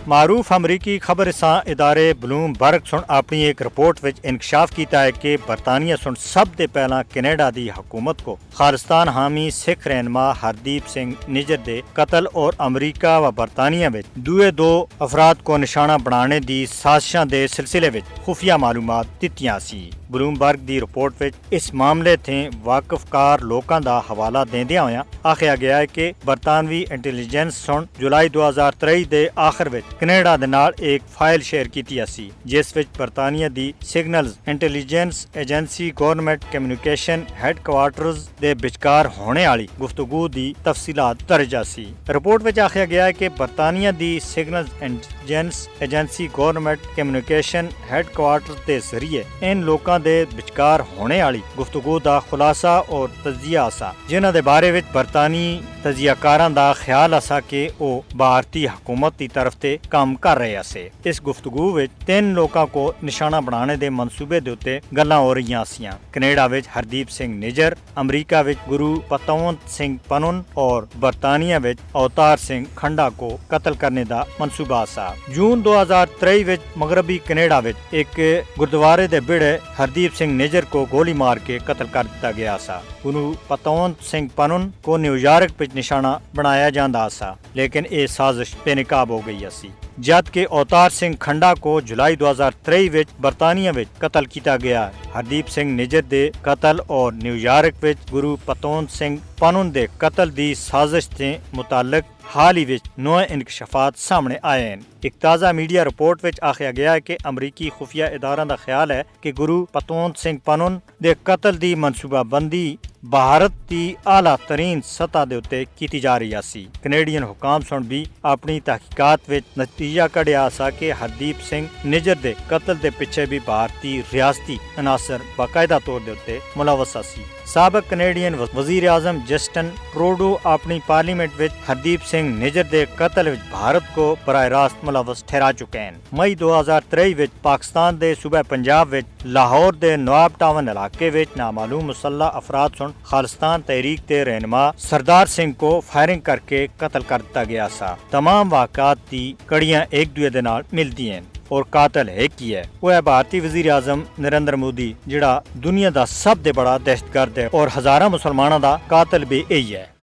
मारूफ अमरीकी खबरसां इदारे ब्लूमबर्ग सुन अपनी एक रिपोर्ट विच इंकशाफ किया है कि बरतानिया सुन सब दे पहला कनेडा दी हुकूमत को खालिस्तान हामी सिख रहनमा हरदीप सिंह निजर दे कत्ल और अमरीका व बरतानिया विच दूए दो अफराद को निशाना बनाने दी साजिशां दे सिलसिले विच खुफिया मालूमात दित्तियां सी। ब्लूमबर्ग दी रिपोर्ट विच इस मामले थे वाकफकार लोकां दा हवाला देंदियां होया आखिया गया है कि बरतानवी इंटेलीजेंस सुन जुलाई 2023 दे आखिर विच कनेडा दे नाल एक फाइल शेयर कीती सी जिस विच बरतानिया दी signals intelligence agency government communication headquarters दे विचकार होने वाली गुफ्तगू दी तफसीलात दर्ज सी। रिपोर्ट विच आखिया गया है कि बरतानिया दी signals intelligence agency government communication headquarters दे जरिए इन लोकां दे विचकार होने वाली गुफ्तगू दा खुलासा और तजिया आसा जिन्हां दे बारे विच बरतानी तजियाकारां दा ख्याल आसा कि ओ भारतीय हुकूमत की तरफ से काम कर रहे से। इस गुफ्तगू विच 3 लोगों को निशाना बनाने दे मंसूबे दे उत्ते गल्लां हो रही सी। कनेडा विच हरदीप सिंह निजर, अमरीका विच गुरु पतवंत सिंह पनुन और बरतानिया विच अवतार सिंह खंडा को कत्ल करने दा मंसूबा सा। जून 2023 विच मगरबी कनेडा विच एक गुरुद्वारे दे बिड़े हरदीप सिंह निजर को गोली मार के कत्ल कर दिता गया सा। गुरु पतवंत सिंह पनुन को न्यूयॉर्क विच निशाना बनाया जांदा सा लेकिन ये साजिश बेनकाब हो गई सी। जद के अवतार सिंह खंडा को जुलाई 2023 विच बरतानिया विच कत्ल किया गया। हरदीप सिंह निजर दे कत्ल और न्यूयॉर्क विच गुरु पतवंत सिंह पनुन दे कत्ल दी साजिश से मुतालिक हाल ही विच नए इंकशाफात सामने आए हैं। एक ताज़ा मीडिया रिपोर्ट विच आखिया गया है कि अमरीकी खुफिया इदारा का ख्याल है कि गुरु पतवंत सिंह पनुन दे कत्ल दी मनसूबाबंदी भारत की आला तरीन सतह दे उत्ते की जा रही सी। कनेडियन हुकाम सुन भी अपनी तहकीकात विच नतीजा कढ़िया सा कि हरदीप सिंह निजर दे कत्ल दे पिछे भी भारतीय रियासती अनासर बाकायदा तौर दे उत्ते मुलवस सी। साबिक कनेडियन वजीर आजम जस्टिन ट्रूडो अपनी पार्लियामेंट विच हरदीप सिंह निजर दे कत्ल विच भारत को बराह रास्त मुलवस ठहरा चुके हैं। मई 2023 विच पाकिस्तान दे सूबे पंजाब विच लाहौर दे नवाब टावन इलाके विच नामालूम मुसल्ला अफराद सुन खालिस्तान तहरीक के रहनुमा सरदार सिंह को फायरिंग करके कत्ल कर दिता गया सा। तमाम वाक़ात दी कड़ियां एक दूसरे दे नाल मिलती हैं और कातल एक ही है, वो है भारतीय वजीर आजम नरेंद्र मोदी जिहड़ा दुनिया दा सब दे बड़ा दहशतगर्द है और हजारों मुसलमानों दा कातल भी यही है।